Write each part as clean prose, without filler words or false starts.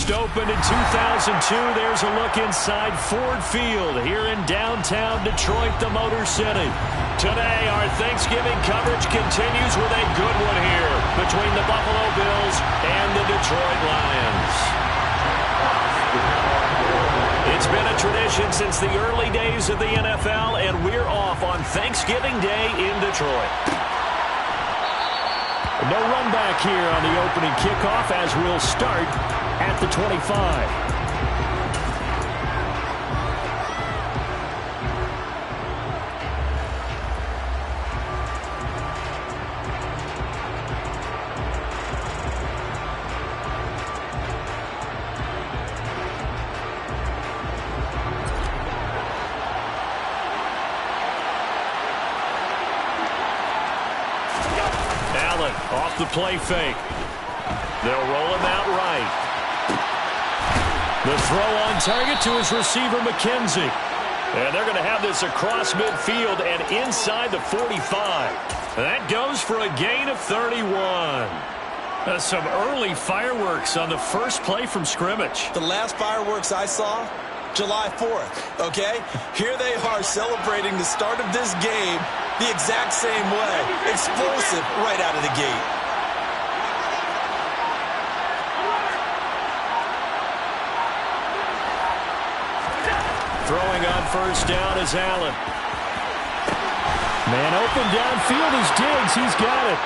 First opened in 2002. There's a look inside Ford Field here in downtown Detroit, the Motor City. Today, our Thanksgiving coverage continues with a good one here between the Buffalo Bills and the Detroit Lions. It's been a tradition since the early days of the NFL, and we're off on Thanksgiving Day in Detroit. No run back here on the opening kickoff as we'll start at the 25. Off the play fake. They'll roll him out right. The throw on target to his receiver, McKenzie. And they're going to have this across midfield and inside the 45. That goes for a gain of 31. Some early fireworks on the first play from scrimmage. The last fireworks I saw, July 4th, okay? Here they are celebrating the start of this game the exact same way. Explosive right out of the gate. Throwing on first down is Allen. Man open downfield is Diggs. He's got it.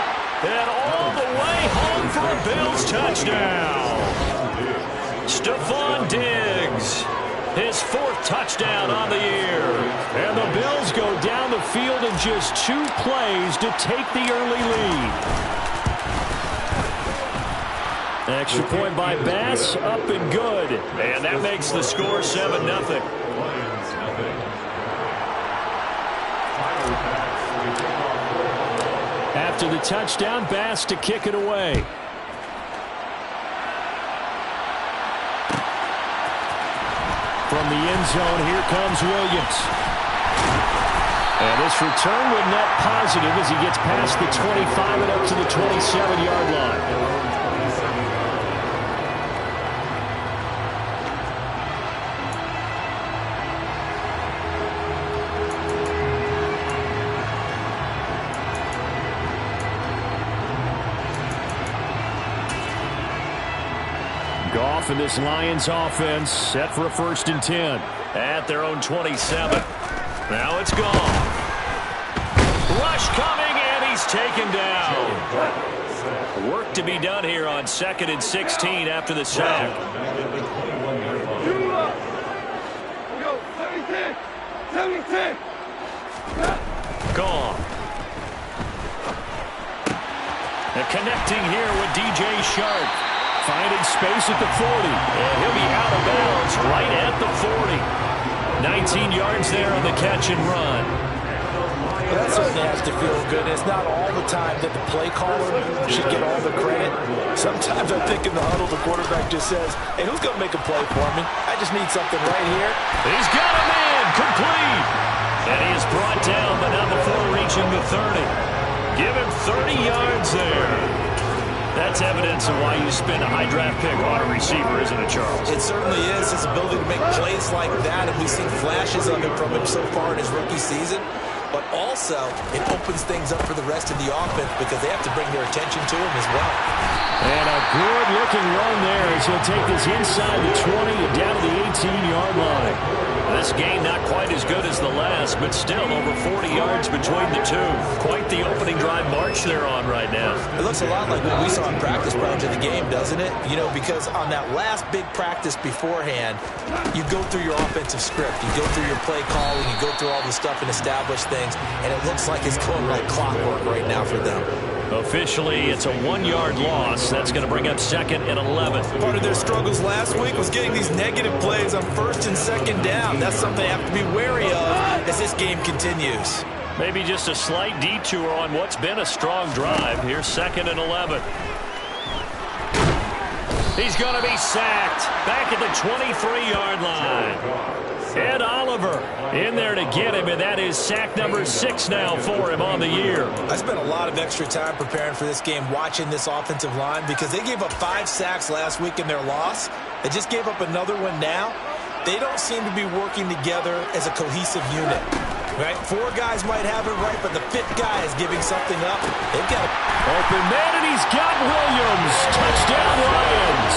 And all the way home for a Bills touchdown. Stephon Diggs. His fourth touchdown on the year. And the Bills go down the field in just 2 plays to take the early lead. Extra point by Bass, up and good. And that makes the score 7-0. After the touchdown, Bass to kick it away. From the end zone, here comes Williams. And this return would net positive as he gets past the 25 and up to the 27-yard line. Goff and this Lions offense set for a 1st and 10 at their own 27. Now it's gone. Rush coming, and he's taken down. Work to be done here on 2nd and 16 after the sack. Gone. And connecting here with DJ Shark. Finding space at the 40. And he'll be out of bounds right at the 40. 19 yards there on the catch and run. Well, that certainly has to feel good. It's not all the time that the play caller should get all the credit. Sometimes I think in the huddle, the quarterback just says, hey, who's going to make a play for me? I just need something right here. He's got a man. Complete. And he is brought down, but not before reaching the 30. Give him 30 yards there. That's evidence of why you spend a high draft pick on a receiver, isn't it, Charles? It certainly is. His ability to make plays like that, and we've seen flashes of it from him so far in his rookie season. But also, it opens things up for the rest of the offense because they have to bring their attention to him as well. And a good-looking run there as he'll take this inside the 20 and down to the 18-yard line. This game not quite as good as the last, but still over 40 yards between the two. Quite the opening drive march they're on right now. It looks a lot like what we saw in practice prior to the game, doesn't it? You know, because on that last big practice beforehand, you go through your offensive script. You go through your play calling. You go through all the stuff and establish things. And it looks like it's going like clockwork right now for them. Officially, it's a 1-yard loss. That's going to bring up 2nd and 11. Part of their struggles last week was getting these negative plays on 1st and 2nd down. That's something they have to be wary of as this game continues. Maybe just a slight detour on what's been a strong drive. Here's 2nd and 11. He's going to be sacked back at the 23-yard line. Ed Oliver in there to get him, and that is sack number 6 now for him on the year. I spent a lot of extra time preparing for this game watching this offensive line because they gave up 5 sacks last week in their loss. They just gave up another one now. They don't seem to be working together as a cohesive unit. Right? 4 guys might have it right, but the 5th guy is giving something up. They've got open man, and he's got Williams. Touchdown, Lions.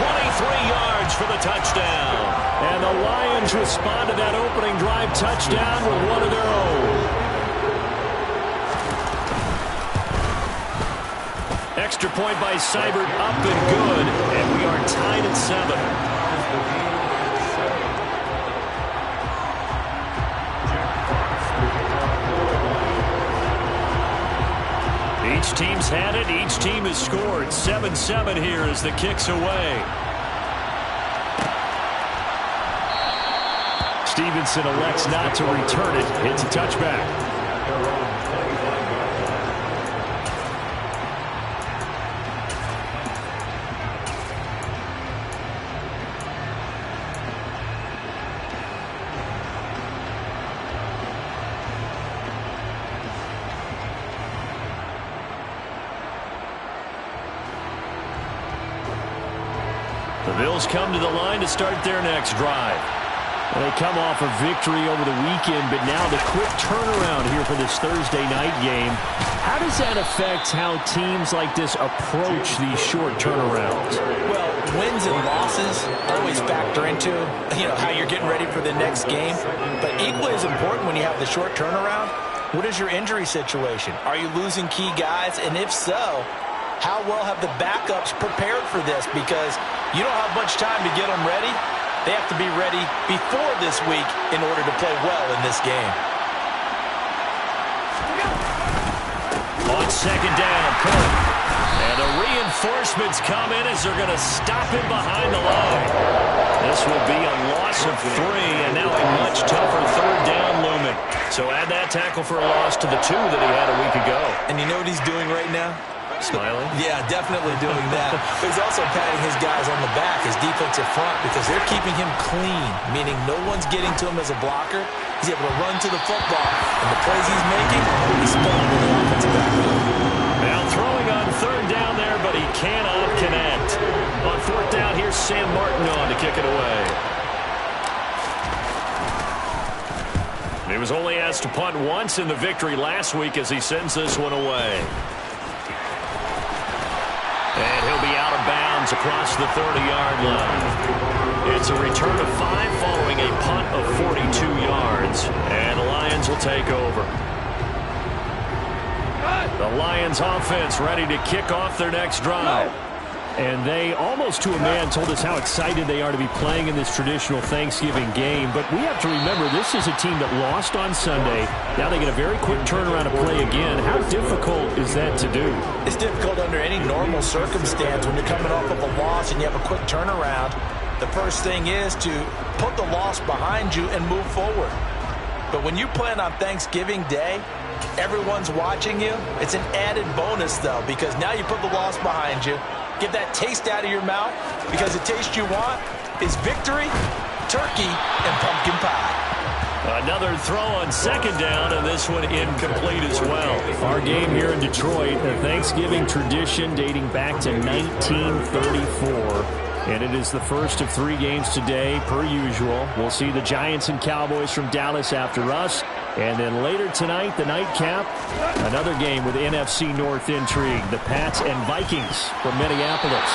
23 yards for the touchdown. And the Lions respond to that opening drive touchdown with one of their own. Extra point by Seibert, up and good. And we are tied at 7. Each team's had it. Each team has scored. 7-7 here as the kick's away. Stevenson elects not to return it. It's a touchback. The Bills come to the line to start their next drive. Well, they come off a victory over the weekend, but now the quick turnaround here for this Thursday night game. How does that affect how teams like this approach these short turnarounds? Well, wins and losses always factor into, how you're getting ready for the next game. But equally as important when you have the short turnaround, what is your injury situation? Are you losing key guys? And if so, how well have the backups prepared for this? Because you don't have much time to get them ready. They have to be ready before this week in order to play well in this game. On second down, Cook. And the reinforcements come in as they're going to stop him behind the line. This will be a loss of 3, and now a much tougher third down looming. So add that tackle for a loss to the 2 that he had a week ago. And you know what he's doing right now? Smiling? Yeah, definitely doing that. But he's also patting his guys on the back, his defensive front, because they're keeping him clean, meaning no one's getting to him as a blocker. He's able to run to the football, and the plays he's making, he's spelling with the offensive backfield. Now throwing on third down there, but he cannot connect. On fourth down, here's Sam Martin on to kick it away. He was only asked to punt once in the victory last week as he sends this one away. And he'll be out of bounds across the 30-yard line. It's a return of 5 following a punt of 42 yards. And the Lions will take over. The Lions offense ready to kick off their next drive. And they, almost to a man, told us how excited they are to be playing in this traditional Thanksgiving game. But we have to remember, this is a team that lost on Sunday. Now they get a very quick turnaround to play again. How difficult is that to do? It's difficult under any normal circumstance when you're coming off of a loss and you have a quick turnaround. The first thing is to put the loss behind you and move forward. But when you plan on Thanksgiving Day, everyone's watching you. It's an added bonus, though, because now you put the loss behind you. Get that taste out of your mouth, because the taste you want is victory, turkey, and pumpkin pie. Another throw on second down, and this one incomplete as well. Our game here in Detroit, a Thanksgiving tradition dating back to 1934. And it is the first of 3 games today, per usual. We'll see the Giants and Cowboys from Dallas after us. And then later tonight, the nightcap, another game with NFC North intrigue. The Pats and Vikings from Minneapolis.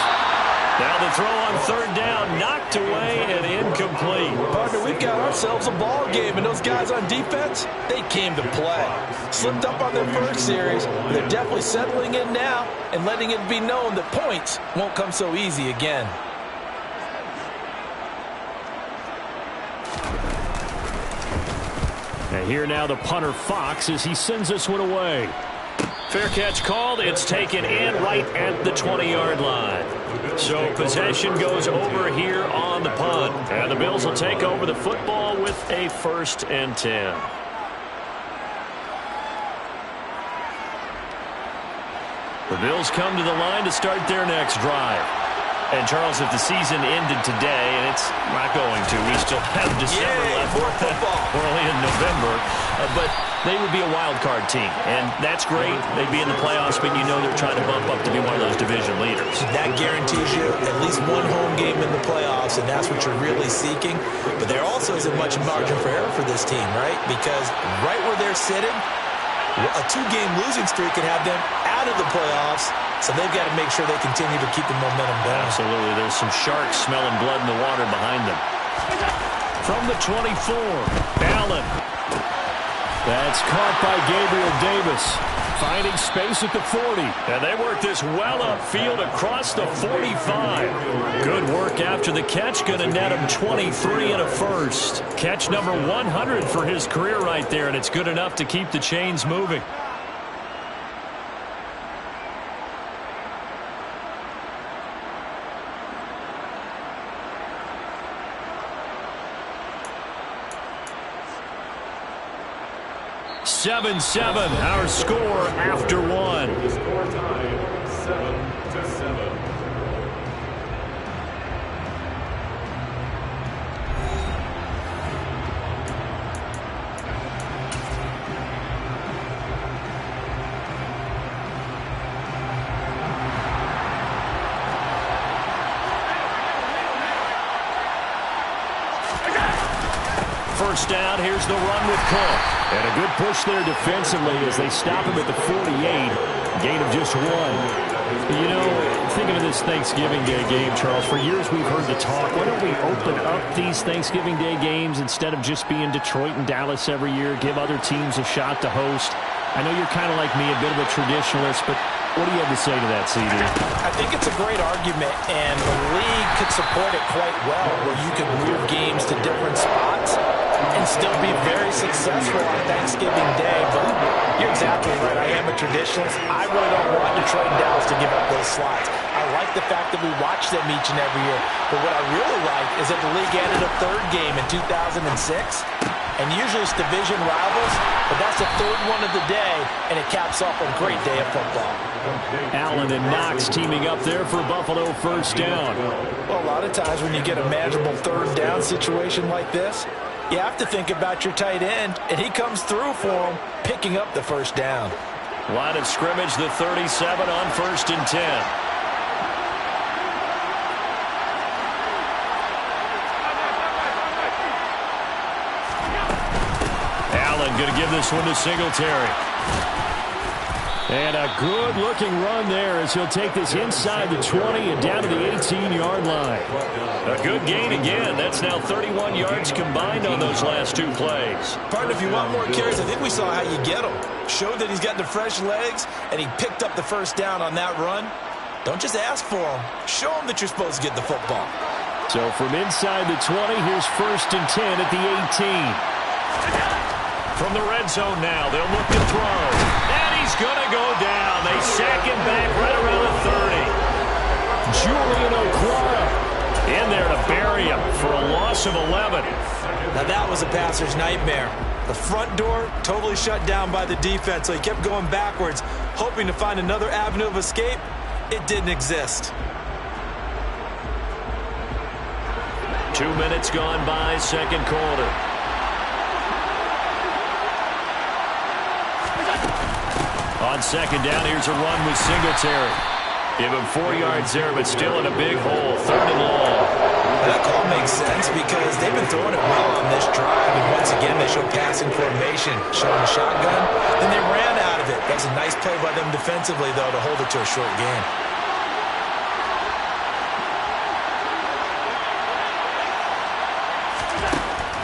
Now the throw on third down, knocked away and incomplete. Partner, we've got ourselves a ball game, and those guys on defense, they came to play. Slipped up on their first series. They're definitely settling in now and letting it be known that points won't come so easy again. And here now the punter Fox as he sends this one away. Fair catch called. It's taken in right at the 20-yard line. So possession goes over here on the punt. And the Bills will take over the football with a 1st and 10. The Bills come to the line to start their next drive. And, Charles, if the season ended today, and it's not going to, we still have December left. More football. We're only in November. but they would be a wild card team, and that's great. They'd be in the playoffs, but you know they're trying to bump up to be one of those division leaders. That guarantees you at least one home game in the playoffs, and that's what you're really seeking. But there also isn't much margin for error for this team, right? Because right where they're sitting, a 2-game losing streak could have them out of the playoffs, so they've got to make sure they continue to keep the momentum going. Absolutely. There's some sharks smelling blood in the water behind them. From the 24, Allen. That's caught by Gabriel Davis. Finding space at the 40. And they work this well upfield across the 45. Good work after the catch. Going to net him 23 and a first. Catch number 100 for his career right there, and it's good enough to keep the chains moving. Seven, our score after one. Score time 7-7. First down, here's the run with Cook. And a good push there defensively as they stop him at the 48. Gain of just one. You know, thinking of this Thanksgiving Day game, Charles, for years we've heard the talk, why don't we open up these Thanksgiving Day games instead of just being Detroit and Dallas every year, give other teams a shot to host? I know you're kind of like me, a bit of a traditionalist, but what do you have to say to that, CD? I think it's a great argument, and the league could support it quite well, where you could move games to different spots and still be very successful on Thanksgiving Day. But you're exactly right. I am a traditionalist. I really don't want Detroit and Dallas to give up those slots. I like the fact that we watch them each and every year. But what I really like is that the league added a third game in 2006. And usually it's division rivals, but that's the third one of the day, and it caps off a great day of football. Allen and Knox teaming up there for Buffalo first down. Well, a lot of times when you get a manageable third down situation like this, you have to think about your tight end, and he comes through for him, picking up the first down. Line of scrimmage, the 37 on 1st and 10. Allen going to give this one to Singletary. And a good-looking run there as he'll take this inside the 20 and down to the 18-yard line. A good gain again. That's now 31 yards combined on those last two plays. Partner, if you want more carries, I think we saw how you get him. Showed that he's got the fresh legs, and he picked up the first down on that run. Don't just ask for him. Show him that you're supposed to get the football. So from inside the 20, here's 1st and 10 at the 18. From the red zone now, they'll look to throw. And he's going to go down. They sack him back right around the 30. Julian Okwara in there to bury him for a loss of 11. Now that was a passer's nightmare. The front door totally shut down by the defense, so he kept going backwards, hoping to find another avenue of escape. It didn't exist. 2 minutes gone by, second quarter. On second down, here's a run with Singletary. Give him 4 yards there, but still in a big hole. 3rd and long. That call makes sense because they've been throwing it well on this drive. And once again, they show passing formation, showing a shotgun. Then they ran out of it. That was a nice play by them defensively, though, to hold it to a short gain.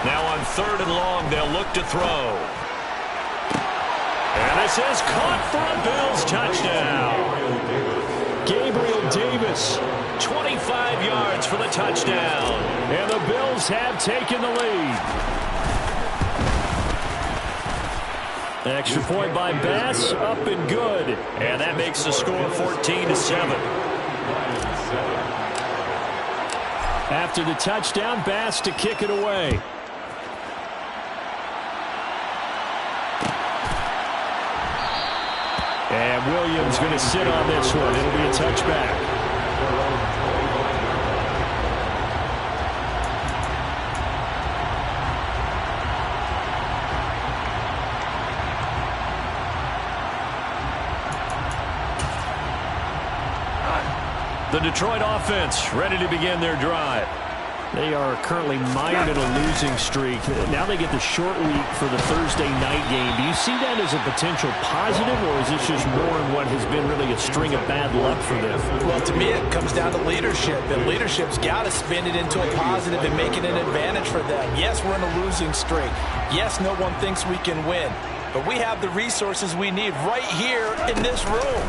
Now on 3rd and long, they'll look to throw. And this is caught for a Bills touchdown. Gabriel Davis, 25 yards for the touchdown. And the Bills have taken the lead. Extra point by Bass, up and good. And that makes the score 14-7. After the touchdown, Bass to kick it away. And Williams going to sit on this one. It'll be a touchback. The Detroit offense ready to begin their drive. They are currently mired in a losing streak. Now they get the short week for the Thursday night game. Do you see that as a potential positive, or is this just more in what has been really a string of bad luck for them? Well, to me, it comes down to leadership, and leadership's got to spin it into a positive and make it an advantage for them. Yes, we're in a losing streak. Yes, no one thinks we can win. But we have the resources we need right here in this room.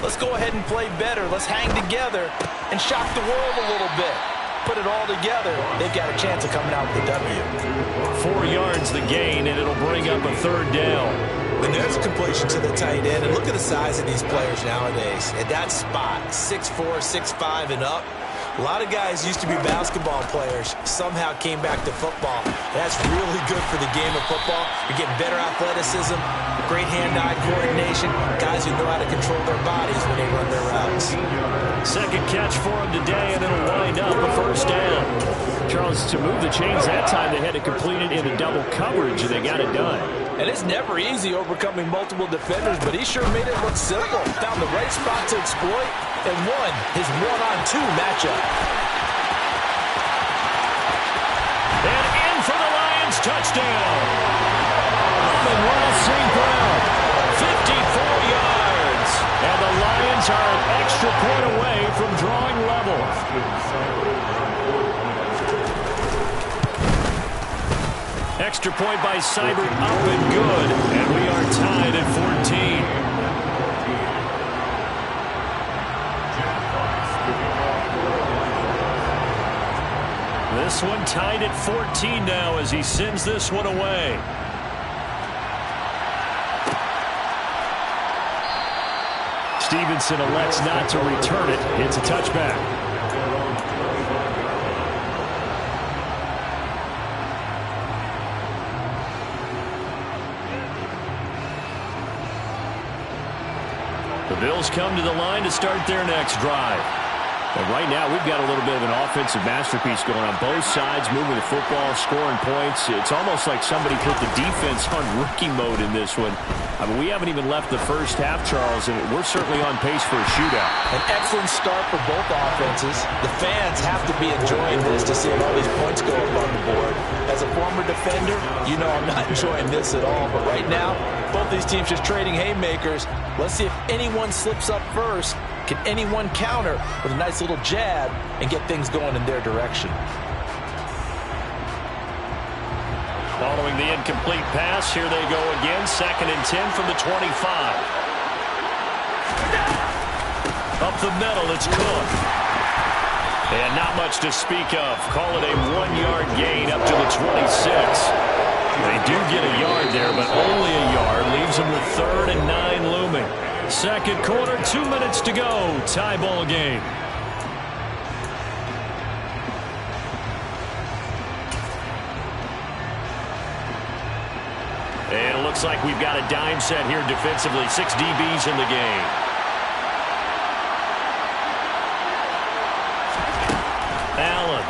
Let's go ahead and play better. Let's hang together and shock the world a little bit. Put it all together, they've got a chance of coming out with a W. 4 yards the gain, and it'll bring up a third down. And there's a completion to the tight end. And look at the size of these players nowadays. At that spot, 6'4", 6'5", and up. A lot of guys used to be basketball players, somehow came back to football. That's really good for the game of football. You're getting better athleticism, great hand-eye coordination, guys who know how to control their bodies when they run their routes. Second catch for him today, and it'll wind up a first down. Charles, to move the chains that time, they had to complete it in a double coverage, and they got it done. And it's never easy overcoming multiple defenders, but he sure made it look simple. Found the right spot to exploit and won his one-on-two matchup. And in for the Lions, touchdown. Amon-Ra St. Brown, 54 yards. And the Lions are an extra point away from drawing level. Extra point by Seibert, up and good. And we are tied at 14. This one tied at 14 now as he sends this one away. Stevenson elects not to return it. It's a touchback. The Bills come to the line to start their next drive. And right now, we've got a little bit of an offensive masterpiece going on both sides, moving the football, scoring points. It's almost like somebody put the defense on rookie mode in this one. I mean, we haven't even left the first half, Charles, and we're certainly on pace for a shootout. An excellent start for both offenses. The fans have to be enjoying this to see all these points go up on the board. As a former defender, you know I'm not enjoying this at all. But right now, both these teams just trading haymakers. Let's see if anyone slips up first. Can anyone counter with a nice little jab and get things going in their direction? Following the incomplete pass, here they go again. 2nd and 10 from the 25. Up the middle, it's Cook. And not much to speak of. Call it a 1-yard gain up to the 26. They do get a yard there, but only a yard. Leaves them with 3rd and 9 looming. Second quarter, 2 minutes to go. Tie ball game. And it looks like we've got a dime set here defensively. 6 DBs in the game. Allen.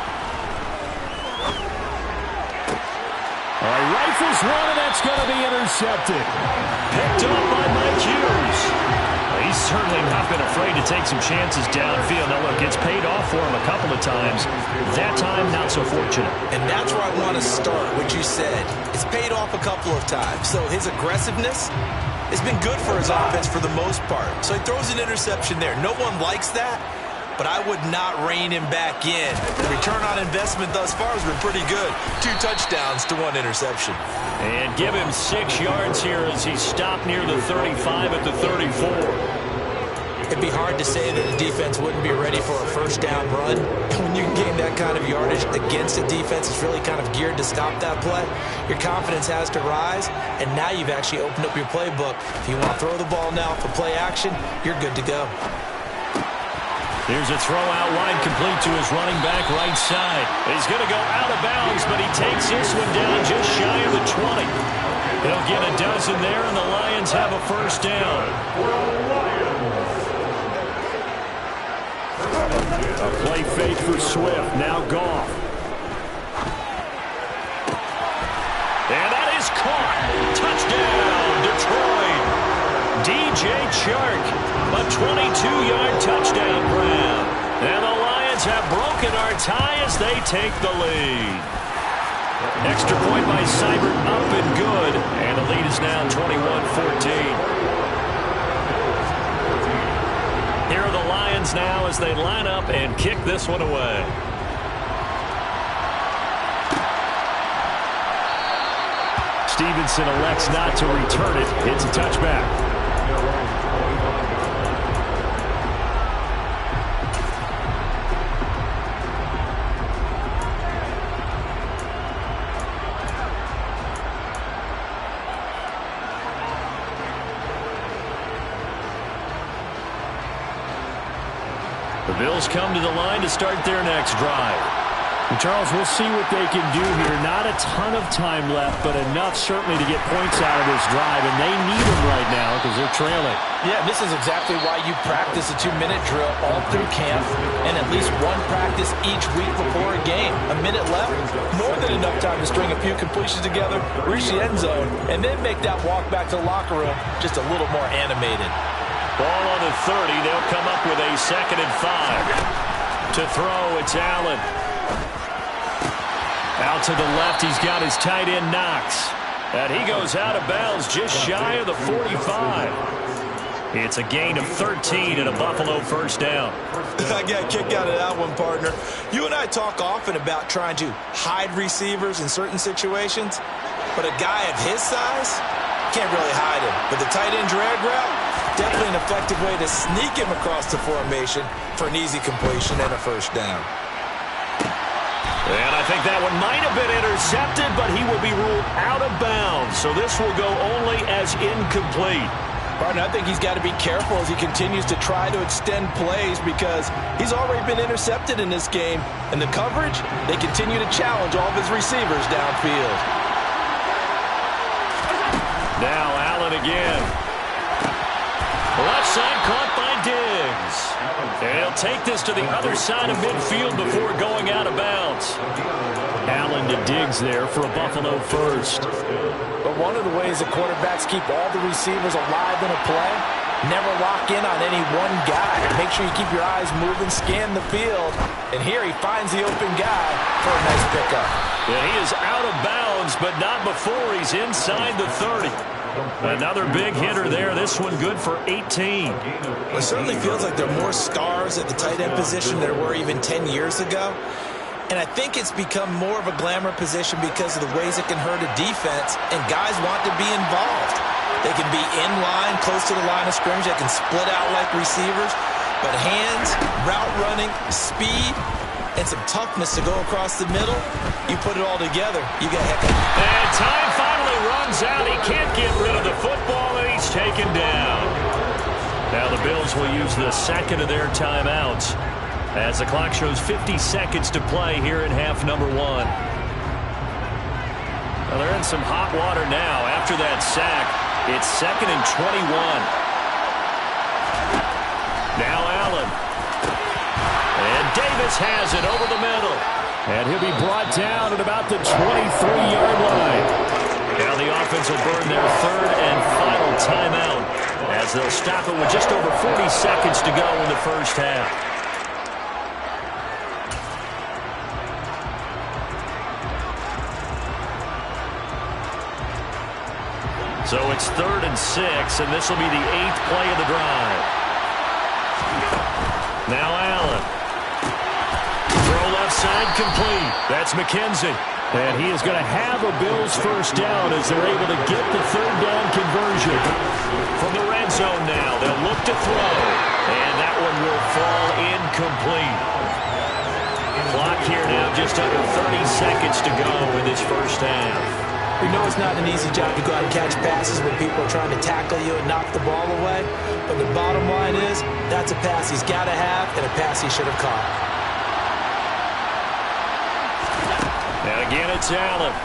All right, rifles one, and that's going to be intercepted. Picked up by Mike Hughes. He's certainly not been afraid to take some chances downfield. Now, look, it's paid off for him a couple of times. That time, not so fortunate. And that's where I want to start, what you said. It's paid off a couple of times. So his aggressiveness has been good for his offense for the most part. So he throws an interception there. No one likes that, but I would not rein him back in. The return on investment thus far has been pretty good. 2 touchdowns to 1 interception. And give him 6 yards here as he stopped near the 35 at the 34. It'd be hard to say that the defense wouldn't be ready for a first down run. When you gain that kind of yardage against a defense that's really kind of geared to stop that play, your confidence has to rise, and now you've actually opened up your playbook. If you want to throw the ball now for play action, you're good to go. Here's a throw out wide, complete to his running back right side. He's going to go out of bounds, but he takes this one down just shy of the 20. He'll get a dozen there, and the Lions have a first down. A play fake for Swift, now Goff. And that is caught. Touchdown, Detroit. DJ Chark, a 22-yard touchdown grab. And the Lions have broken our tie as they take the lead. Extra point by Seibert, up and good. And the lead is now 21-14. Here are the Lions now as they line up and kick this one away. Stevenson elects not to return it. It's a touchback. The Bills come to the line to start their next drive. And Charles, we'll see what they can do here. Not a ton of time left, but enough certainly to get points out of this drive, and they need them right now because they're trailing. Yeah, this is exactly why you practice a 2-minute drill all through camp and at least one practice each week before a game. A minute left, more than enough time to string a few completions together, reach the end zone, and then make that walk back to the locker room just a little more animated. Ball on the 30. They'll come up with a 2nd and 5. To throw, it's Allen. Out to the left, he's got his tight end, Knox. And he goes out of bounds just shy of the 45. It's a gain of 13 and a Buffalo first down. I got a kick out of that one, partner. You and I talk often about trying to hide receivers in certain situations, but a guy of his size can't really hide him. But the tight end drag route, definitely an effective way to sneak him across the formation for an easy completion and a first down. And I think that one might have been intercepted, but he will be ruled out of bounds. So this will go only as incomplete. Partner, I think he's got to be careful as he continues to try to extend plays because he's already been intercepted in this game. And the coverage, they continue to challenge all of his receivers downfield. Now Allen again. Left side caught by Diggs. And he'll take this to the other side of midfield before going out of bounds. Allen to Diggs there for a Buffalo first. But one of the ways that quarterbacks keep all the receivers alive in a play, never lock in on any one guy. Make sure you keep your eyes moving, scan the field. And here he finds the open guy for a nice pickup. Yeah, he is out of bounds, but not before he's inside the 30. Another big hitter there. This one good for 18. It certainly feels like there are more stars at the tight end position than there were even 10 years ago. And I think it's become more of a glamour position because of the ways it can hurt a defense, and guys want to be involved. They can be in line, close to the line of scrimmage. They can split out like receivers. But hands, route running, speed, and some toughness to go across the middle, you put it all together, you get heck of it. And time finally runs out. He can't get rid of the football, and he's taken down. Now the Bills will use the second of their timeouts as the clock shows 50 seconds to play here in half number 1. Well, they're in some hot water now. After that sack, it's 2nd and 21. Now Allen. And Davis has it over the middle. And he'll be brought down at about the 23-yard line. Now the offense will burn their 3rd and final timeout as they'll stop it with just over 40 seconds to go in the first half. So it's 3rd and 6, and this will be the 8th play of the drive. Now Allen. Throw left side complete. That's McKenzie. And he is going to have a Bills first down as they're able to get the 3rd down conversion. From the red zone now, they'll look to throw. And that one will fall incomplete. Clock here now just under 30 seconds to go in this first half. We know it's not an easy job to go out and catch passes when people are trying to tackle you and knock the ball away. But the bottom line is, that's a pass he's got to have and a pass he should have caught. And again, it's Allen.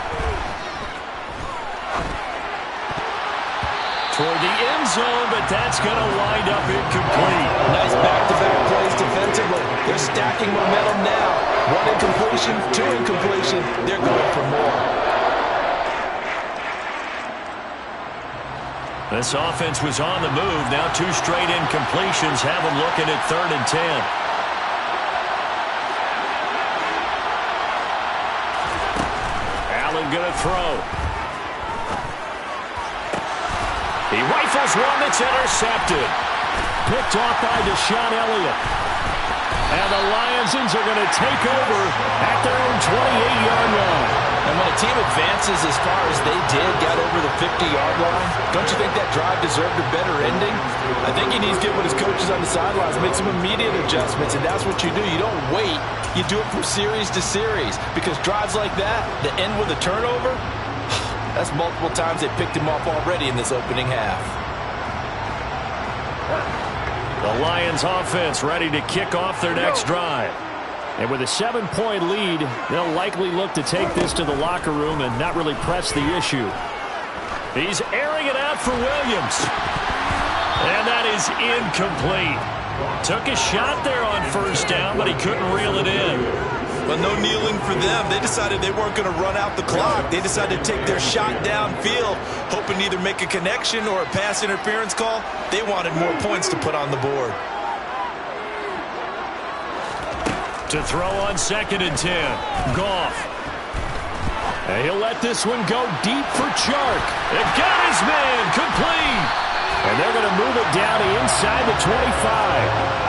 Toward the end zone, but that's going to wind up incomplete. Nice back-to-back plays defensively. They're stacking momentum now. 1 incompletion, 2 incompletion. They're going for more. This offense was on the move. Now 2 straight incompletions have them looking at 3rd and 10. Mayfield going to throw. He rifles one that's intercepted. Picked off by Deshaun Elliott. And the Lions are going to take over at their own 28-yard line. And when a team advances as far as they did, got over the 50-yard line, don't you think that drive deserved a better ending? I think he needs to get with his coaches on the sidelines, make some immediate adjustments, and that's what you do. You don't wait. You do it from series to series, because drives like that end with a turnover, that's multiple times they picked him off already in this opening half. The Lions offense ready to kick off their next drive. And with a 7-point lead, they'll likely look to take this to the locker room and not really press the issue. He's airing it out for Williams. And that is incomplete. Took a shot there on first down, but he couldn't reel it in. But no kneeling for them. They decided they weren't going to run out the clock. They decided to take their shot downfield, hoping to either make a connection or a pass interference call. They wanted more points to put on the board. To throw on 2nd and 10. Goff. And he'll let this one go deep for Chark. It got his man complete. And they're going to move it down to inside the 25.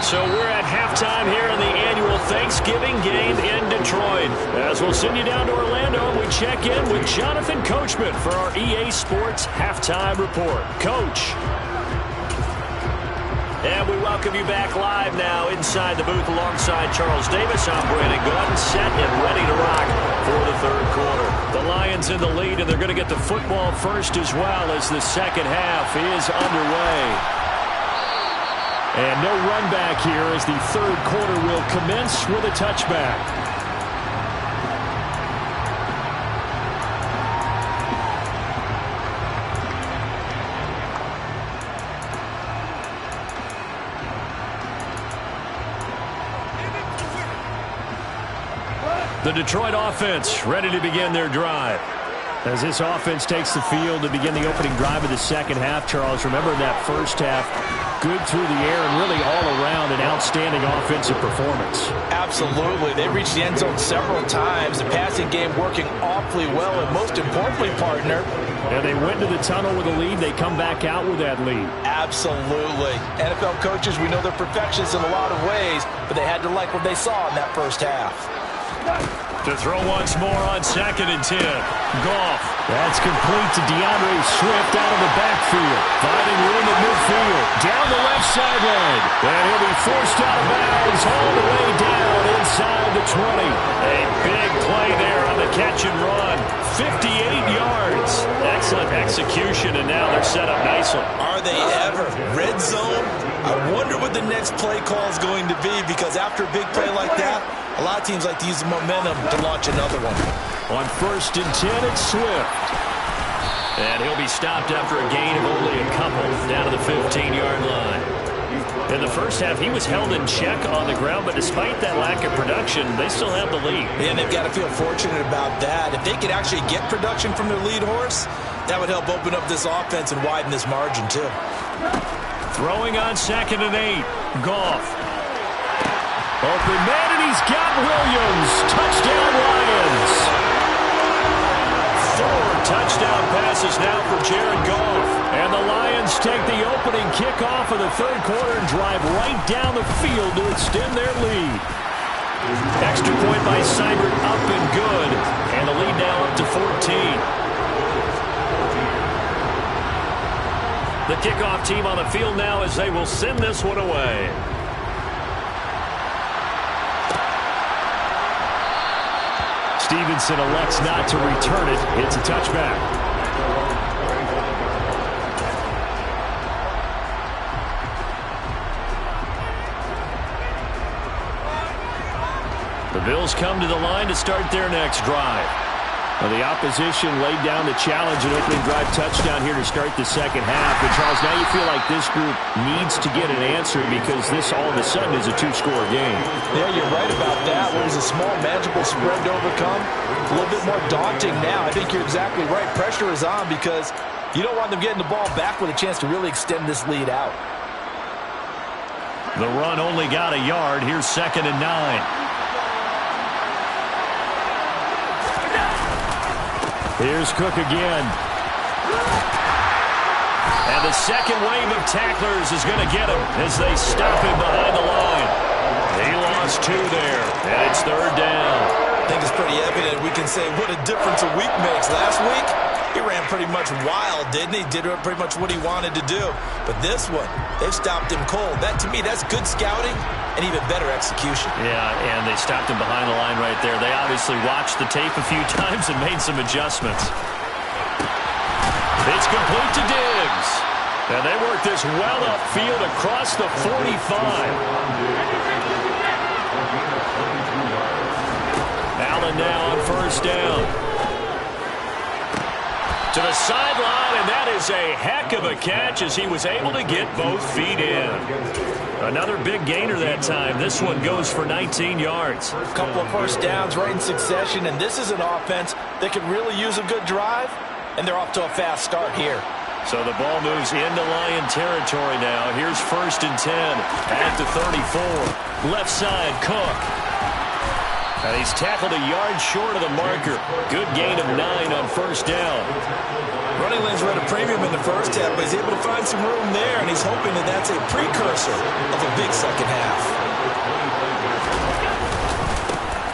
So we're at halftime here in the annual Thanksgiving game in Detroit. As we'll send you down to Orlando, we check in with Jonathan Coachman for our EA Sports Halftime Report. Coach. And we welcome you back live now inside the booth alongside Charles Davis. I'm Brandon Gaudin, set and ready to rock for the third quarter. The Lions in the lead, and they're going to get the football first as well as the second half is underway. And no run back here as the third quarter will commence with a touchback. The Detroit offense ready to begin their drive. As this offense takes the field to begin the opening drive of the second half, Charles, remember in that first half, good through the air and really all around an outstanding offensive performance. Absolutely. They reached the end zone several times. The passing game working awfully well, and most importantly, partner. And they went to the tunnel with a lead. They come back out with that lead. Absolutely. NFL coaches, we know they're perfectionists in a lot of ways, but they had to like what they saw in that first half. To throw once more on 2nd and 10. Goff. That's complete to DeAndre Swift out of the backfield. Finding room at midfield. Down the left sideline. And he'll be forced out of bounds all the way down inside the 20. A big play there on the catch and run. 58 yards. Excellent execution, and now they're set up nicely. Are they ever? Red zone? I wonder what the next play call is going to be, because after a big play like that, a lot of teams like to use the momentum to launch another one. On 1st and 10, it's Swift. And he'll be stopped after a gain of only a couple down to the 15-yard line. In the first half, he was held in check on the ground, but despite that lack of production, they still have the lead. And they've got to feel fortunate about that. If they could actually get production from their lead horse, that would help open up this offense and widen this margin, too. Throwing on 2nd and 8. Goff. Open man, and he's got Williams. Touchdown, Lions. 4 touchdown passes now for Jared Goff. And the Lions take the opening kickoff of the third quarter and drive right down the field to extend their lead. Extra point by Seibert, up and good. And the lead now up to 14. The kickoff team on the field now as they will send this one away. Stevenson elects not to return it. It's a touchback. The Bills come to the line to start their next drive. Well, the opposition laid down the challenge and opening drive touchdown here to start the second half. And, Charles, now you feel like this group needs to get an answer because this all of a sudden is a 2-score game. Yeah, you're right about that. Where it was a small, manageable spread to overcome, a little bit more daunting now. I think you're exactly right. Pressure is on because you don't want them getting the ball back with a chance to really extend this lead out. The run only got a yard. Here's 2nd and 9. Here's Cook again. And the second wave of tacklers is going to get him as they stop him behind the line. He lost 2 there, and it's 3rd down. I think it's pretty evident we can say what a difference a week makes. Last week, he ran pretty much wild, didn't he? Did pretty much what he wanted to do. But this one, they've stopped him cold. That, to me, that's good scouting and even better execution. Yeah, and they stopped him behind the line right there. They obviously watched the tape a few times and made some adjustments. It's complete to Diggs. And they work this well upfield across the 45. Allen now on 1st down. To the sideline, and that is a heck of a catch as he was able to get both feet in. Another big gainer that time. This one goes for 19 yards. A couple of 1st downs right in succession, and this is an offense that could really use a good drive, and they're off to a fast start here. So the ball moves into Lion territory now. Here's 1st and 10 at the 34. Left side, Cook. And he's tackled a yard short of the marker. Good gain of 9 on 1st down. Running lanes were at a premium in the first half, but he's able to find some room there, and he's hoping that that's a precursor of a big second half.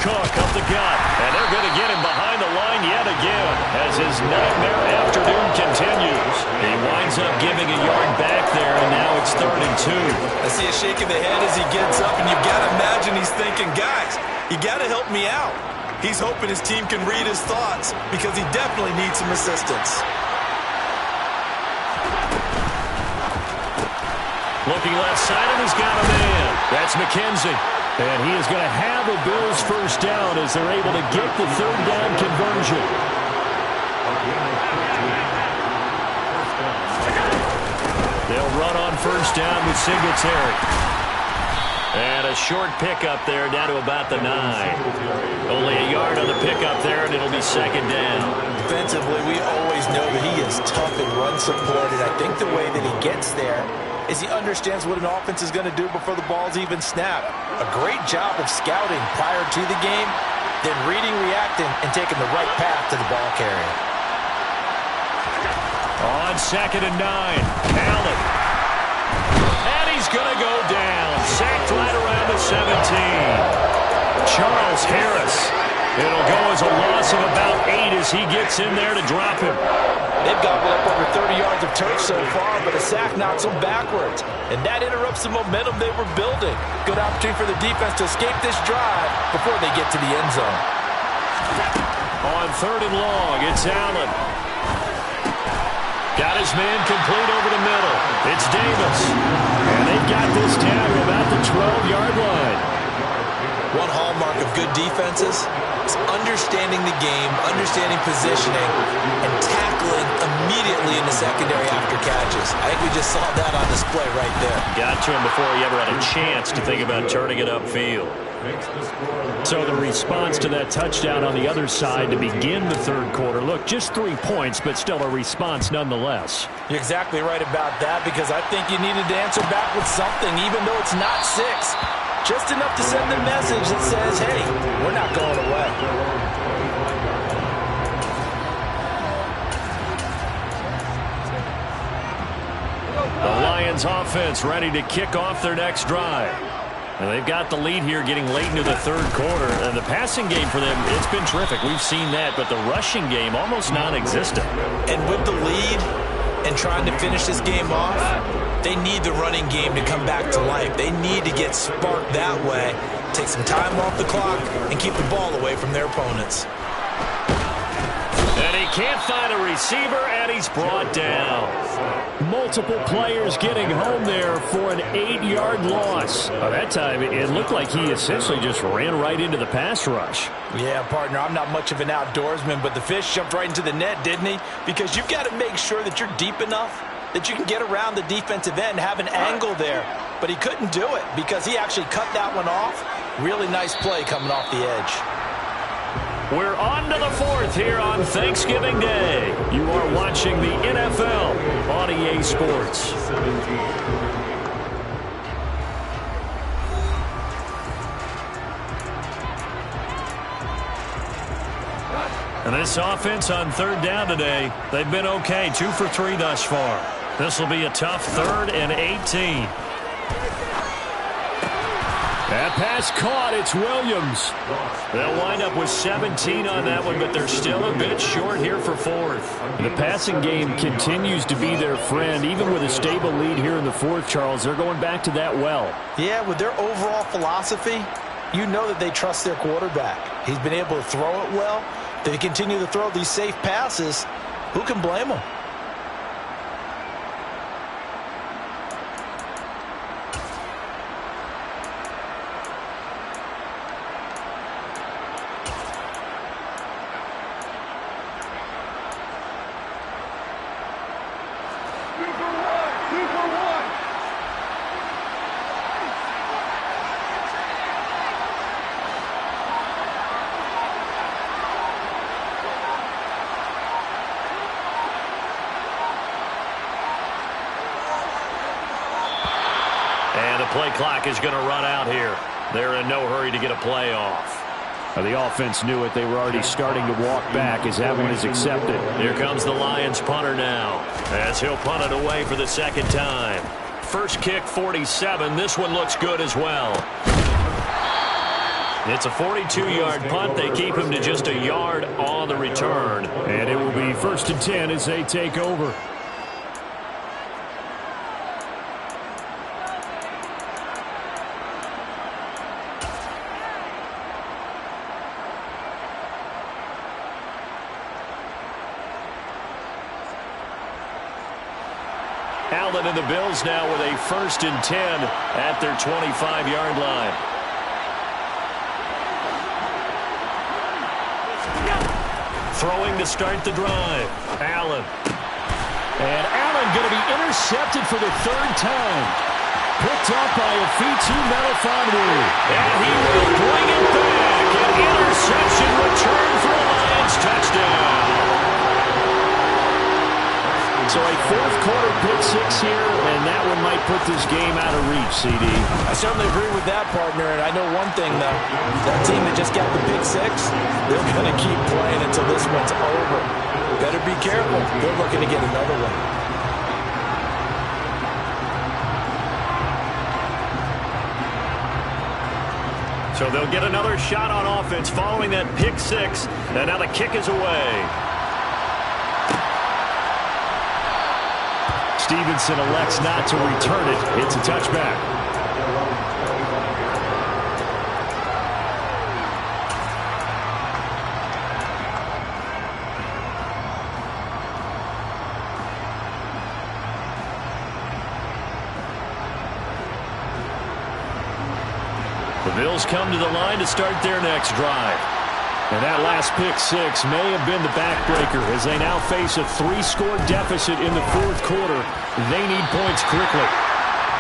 Cook up the gut, and they're going to get him behind the line yet again as his nightmare afternoon continues. He winds up giving a yard back there, and now it's 3rd and 2. I see a shake of the head as he gets up, and you've got to imagine he's thinking, guys, you got to help me out. He's hoping his team can read his thoughts because he definitely needs some assistance. Looking left side, and he's got a man. That's McKenzie. And he is going to have a Bills 1st down as they're able to get the 3rd down conversion. They'll run on 1st down with Singletary. And a short pickup there down to about the 9. Only a yard on the pickup there, and it'll be 2nd down. Defensively, we always know that he is tough and run supported. I think the way that he gets there is he understands what an offense is going to do before the ball's even snapped. A great job of scouting prior to the game, then reading, reacting, and taking the right path to the ball carrier. On 2nd and 9, Allen. And he's going to go down. Sacked right around the 17. Charles Harris. It'll go as a loss of about 8 as he gets in there to drop him. They've gobbled up over 30 yards of turf so far, but a sack knocks them backwards. And that interrupts the momentum they were building. Good opportunity for the defense to escape this drive before they get to the end zone. On 3rd and long, it's Allen. Got his man complete over the middle. It's Davis. And they've got this down to about the 12-yard line. One hallmark of good defenses is understanding the game, understanding positioning, and tackling immediately in the secondary after catches. I think we just saw that on display right there. Got to him before he ever had a chance to think about turning it upfield. So the response to that touchdown on the other side to begin the 3rd quarter. Look, just 3 points, but still a response nonetheless. You're exactly right about that because I think you needed to answer back with something, even though it's not 6. Just enough to send a message that says, hey, we're not going away. The Lions offense ready to kick off their next drive. And they've got the lead here getting late into the 3rd quarter. And the passing game for them, it's been terrific. We've seen that, but the rushing game almost non-existent. And with the lead and trying to finish this game off, they need the running game to come back to life. They need to get sparked that way, take some time off the clock, and keep the ball away from their opponents. And he can't find a receiver, and he's brought down. Multiple players getting home there for an 8-yard loss. That time, it looked like he essentially just ran right into the pass rush. Yeah, partner, I'm not much of an outdoorsman, but the fish jumped right into the net, didn't he? Because you've got to make sure that you're deep enough that you can get around the defensive end, have an angle there. But he couldn't do it because he actually cut that one off. Really nice play coming off the edge. We're on to the 4th here on Thanksgiving Day. You are watching the NFL on EA Sports. And this offense on third down today, they've been okay, 2 for 3 thus far. This will be a tough 3rd and 18. That pass caught. It's Williams. They'll wind up with 17 on that one, but they're still a bit short here for 4th. The passing game continues to be their friend. Even with a stable lead here in the 4th, Charles, they're going back to that well. Yeah, with their overall philosophy, you know that they trust their quarterback. He's been able to throw it well. They continue to throw these safe passes. Who can blame them? Play clock is going to run out here. They're in no hurry to get a play off. The offense knew it. They were already starting to walk back as that one is accepted. Here comes the Lions punter now as he'll punt it away for the 2nd time. First kick, 47. This one looks good as well. It's a 42-yard punt. They keep him to just a yard on the return. And it will be 1st and 10 as they take over. Allen and the Bills now with a 1st and 10 at their 25-yard line. Throwing to start the drive. Allen. And Allen going to be intercepted for the 3rd time. Picked up by Afitu Melifonwu. And he will bring it back. An interception return for a Lions touchdown. So a 4th quarter pick 6 here, and that one might put this game out of reach, CD. I certainly agree with that, partner, and I know one thing, though. That team that just got the pick 6, they're going to keep playing until this one's over. Better be careful. They're looking to get another one. So they'll get another shot on offense following that pick 6, and now the kick is away. Stevenson elects not to return it. It's a touchback. The Bills come to the line to start their next drive. And that last pick 6 may have been the backbreaker as they now face a 3-score deficit in the 4th quarter. They need points quickly.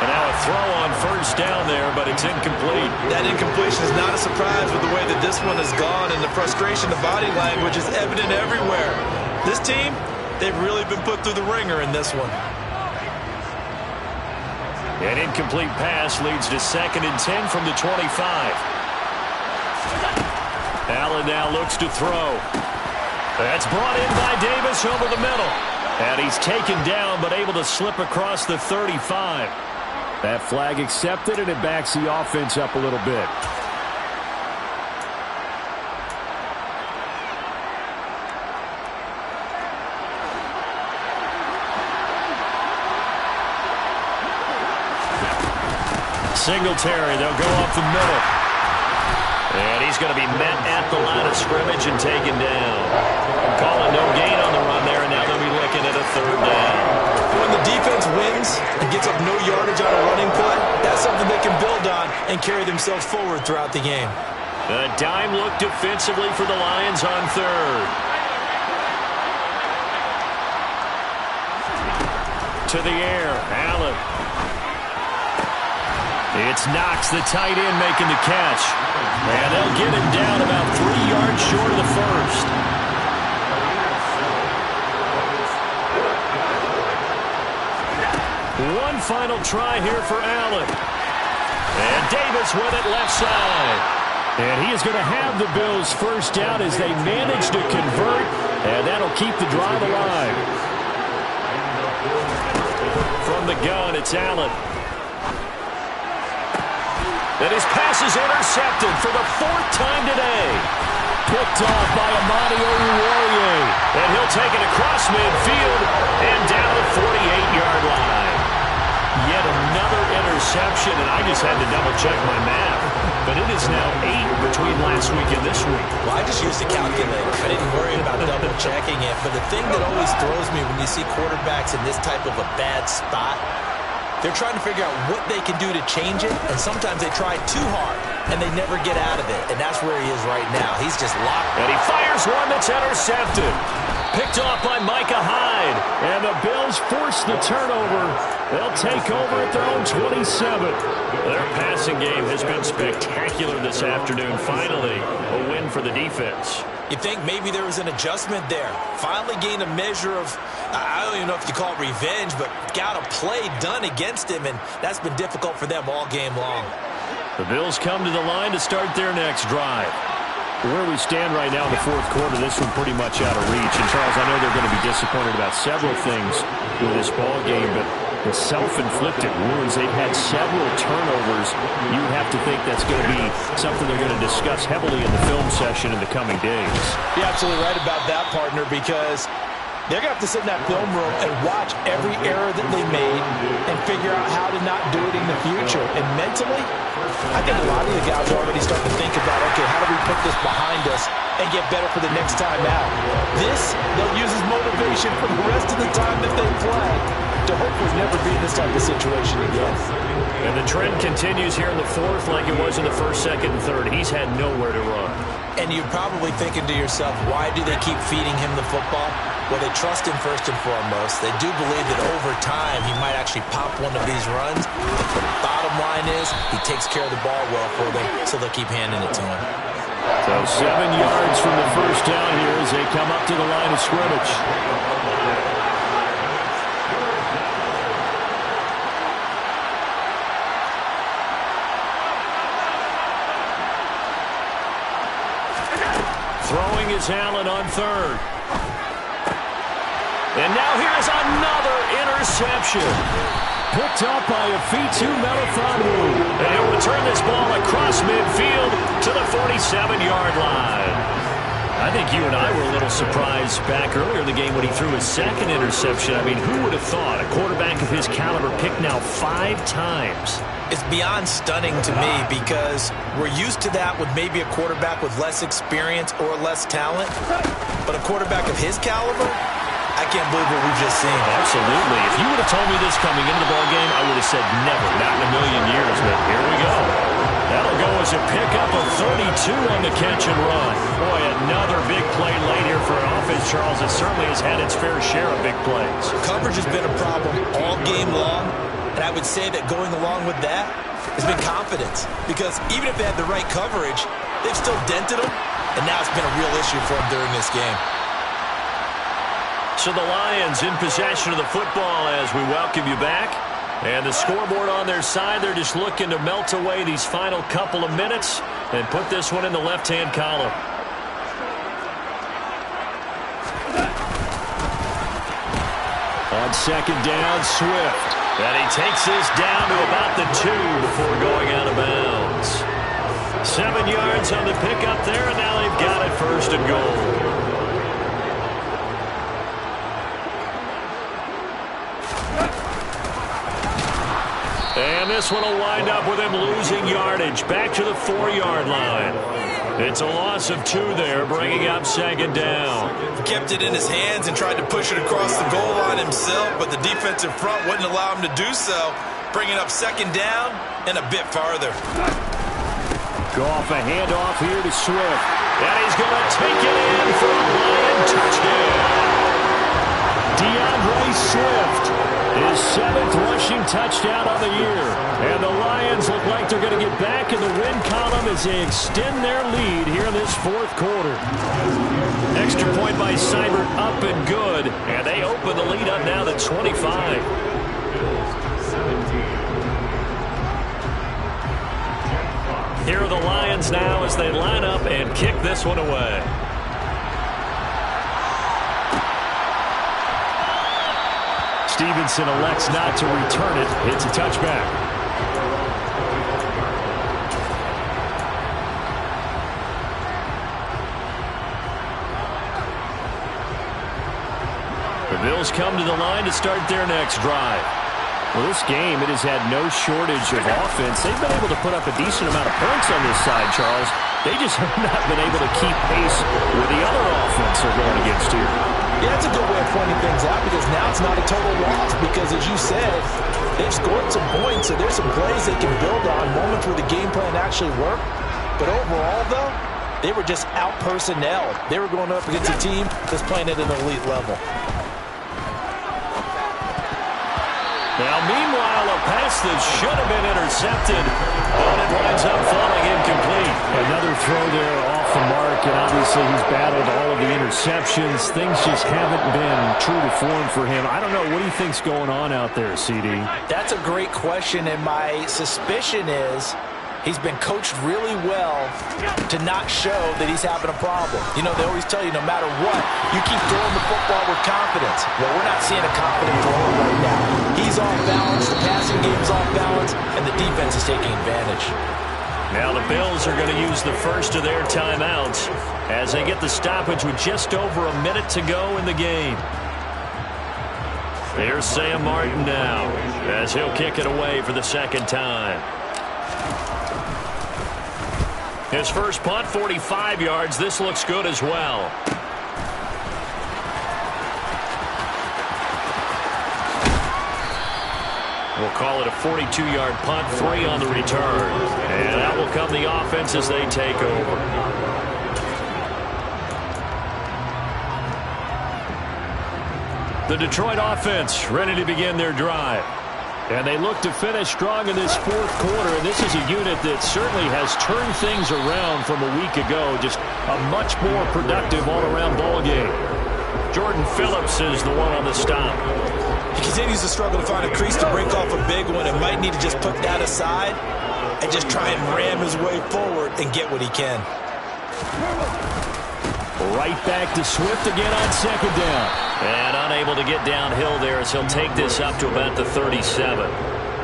And now a throw on 1st down there, but it's incomplete. That incompletion is not a surprise with the way that this one has gone, and the frustration, the body language is evident everywhere. This team, they've really been put through the ringer in this one. An incomplete pass leads to 2nd and 10 from the 25. Allen now looks to throw. That's brought in by Davis over the middle. And he's taken down, but able to slip across the 35. That flag accepted, and it backs the offense up a little bit. Singletary, they'll go up the middle. And he's going to be met at the line of scrimmage and taken down. Calling no gain on the run there, and now they'll be looking at a 3rd down. When the defense wins and gets up no yardage on a running play, that's something they can build on and carry themselves forward throughout the game. A dime look defensively for the Lions on 3rd. To the air, Allen. It's Knox, the tight end, making the catch. And they'll get him down about 3 yards short of the 1st. One final try here for Allen. And Davis with it left side. And he is going to have the Bills first down as they manage to convert, and that'll keep the drive alive. From the gun, it's Allen. And his pass is intercepted for the 4th time today. Picked off by Amani Oruwariye. And he'll take it across midfield and down the 48-yard line. Yet another interception, and I just had to double-check my math. But it is now 8 between last week and this week. Well, I just used a calculator. I didn't worry about double-checking it. But the thing that always throws me when you see quarterbacks in this type of a bad spot, they're trying to figure out what they can do to change it, and sometimes they try too hard, and they never get out of it. And that's where he is right now. He's just locked. And he fires one that's intercepted. Picked off by Micah Hyde. And the Bills force the turnover. They'll take over at their own 27. Their passing game has been spectacular this afternoon. Finally, a win for the defense. You think maybe there was an adjustment there. Finally gained a measure of, I don't even know if you call it revenge, but got a play done against him, and that's been difficult for them all game long. The Bills come to the line to start their next drive. Where we stand right now in the 4th quarter, this one pretty much out of reach. And, Charles, I know they're going to be disappointed about several things with this ball game, but the self-inflicted wounds, they've had several turnovers. You have to think that's going to be something they're going to discuss heavily in the film session in the coming days. You're absolutely right about that, partner, because they're going to have to sit in that film room and watch every error that they made and figure out how to not do it in the future. And mentally, I think a lot of the guys are already starting to think about, okay, how do we put this behind us and get better for the next time out? This, they'll use as motivation for the rest of the time that they play to hopefully never be in this type of situation again. And the trend continues here in the 4th like it was in the 1st, 2nd, and 3rd. He's had nowhere to run. And you're probably thinking to yourself, why do they keep feeding him the football? Well, they trust him first and foremost. They do believe that over time he might actually pop one of these runs. But the bottom line is he takes care of the ball well for them, so they'll keep handing it to him. So 7 yards from the first down here as they come up to the line of scrimmage. Throwing is Allen on 3rd. And now here's another interception. Picked up by Afitu Melifonwu. And he'll return this ball across midfield to the 47-yard line. I think you and I were a little surprised back earlier in the game when he threw his 2nd interception. I mean, who would have thought a quarterback of his caliber picked now 5 times? It's beyond stunning to me because we're used to that with maybe a quarterback with less experience or less talent. But a quarterback of his caliber, I can't believe what we've just seen. Absolutely. If you would have told me this coming into the ballgame, I would have said never, not in a million years. But here we go. That'll go as a pickup of 32 on the catch and run. Boy, another big play late here for an offense, Charles. It certainly has had its fair share of big plays. Coverage has been a problem all game long. And I would say that going along with that has been confidence. Because even if they had the right coverage, they've still dented them. And now it's been a real issue for them during this game. So the Lions in possession of the football as we welcome you back. And the scoreboard on their side, they're just looking to melt away these final couple of minutes and put this one in the left-hand column. On 2nd down, Swift. And he takes this down to about the 2 before going out of bounds. 7 yards on the pickup there, and now they've got it 1st and goal. And this one will wind up with him losing yardage back to the 4-yard line. It's a loss of 2 there, bringing up 2nd down. He kept it in his hands and tried to push it across the goal line himself, but the defensive front wouldn't allow him to do so, bringing up 2nd down and a bit farther. Goff a handoff here to Swift. And he's going to take it in for a Lion touchdown. DeAndre Swift, his 7th rushing touchdown of the year. And the Lions look like they're going to get back in the win column as they extend their lead here in this 4th quarter. Extra point by Seibert, up and good. And they open the lead up now to 25. Here are the Lions now as they line up and kick this one away. Stevenson elects not to return it. It's a touchback. The Bills come to the line to start their next drive. Well, this game, it has had no shortage of offense. They've been able to put up a decent amount of points on this side, Charles. They just have not been able to keep pace with the other offense they're going against here. Yeah, that's a good way of pointing things out because now it's not a total loss because, as you said, they've scored some points, so there's some plays they can build on, moments where the game plan actually worked. But overall, though, they were just out-personnelled. They were going up against a team that's playing at an elite level. Now, meanwhile, a pass that should have been intercepted, but it winds up falling incomplete. Another throw there off the mark, and obviously he's battled all of the interceptions. Things just haven't been true to form for him. I don't know. What do you think's going on out there, CD? That's a great question, and my suspicion is he's been coached really well to not show that he's having a problem. You know, they always tell you no matter what, you keep throwing the football with confidence. Well, we're not seeing a confident thrower right now. He's off balance, the passing game's off balance, and the defense is taking advantage. Now the Bills are going to use the first of their timeouts as they get the stoppage with just over a minute to go in the game. Here's Sam Martin now as he'll kick it away for the second time. His first punt, 45 yards. This looks good as well. We'll call it a 42-yard punt, 3 on the return. And out will come the offense as they take over. The Detroit offense ready to begin their drive. And they look to finish strong in this fourth quarter. And this is a unit that certainly has turned things around from a week ago. Just a much more productive all-around ball game. Jordan Phillips is the one on the stop. He continues to struggle to find a crease to break off a big one and might need to just put that aside and just try and ram his way forward and get what he can. Right back to Swift again on second down. And unable to get downhill there as he'll take this up to about the 37.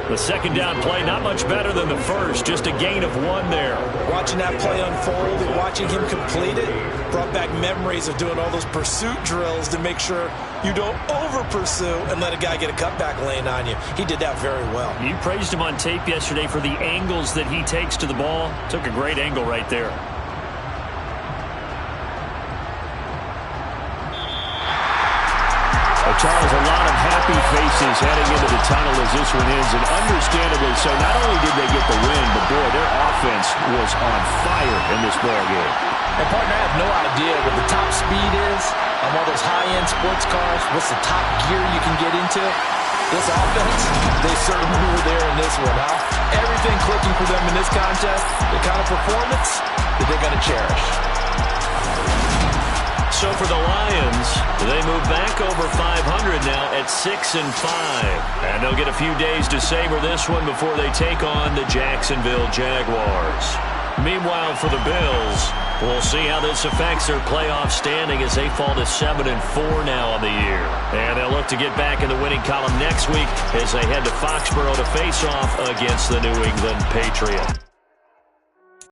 The second down play not much better than the first, just a gain of 1 there. Watching that play unfold and watching him complete it brought back memories of doing all those pursuit drills to make sure you don't over-pursue and let a guy get a cutback lane on you. He did that very well. You praised him on tape yesterday for the angles that he takes to the ball. Took a great angle right there. Charles, a lot of happy faces heading into the tunnel as this one ends, and understandably so. Not only did they get the win, but boy, their offense was on fire in this ball game. And partner, I have no idea what the top speed is on one of those high-end sports cars. What's the top gear you can get into? This offense, they certainly were there in this one, huh? Everything clicking for them in this contest, the kind of performance that they're going to cherish. So for the Lions, they move back over 500 now at 6-5. And they'll get a few days to savor this one before they take on the Jacksonville Jaguars. Meanwhile, for the Bills, we'll see how this affects their playoff standing as they fall to 7-4 now on the year. And they'll look to get back in the winning column next week as they head to Foxborough to face off against the New England Patriots.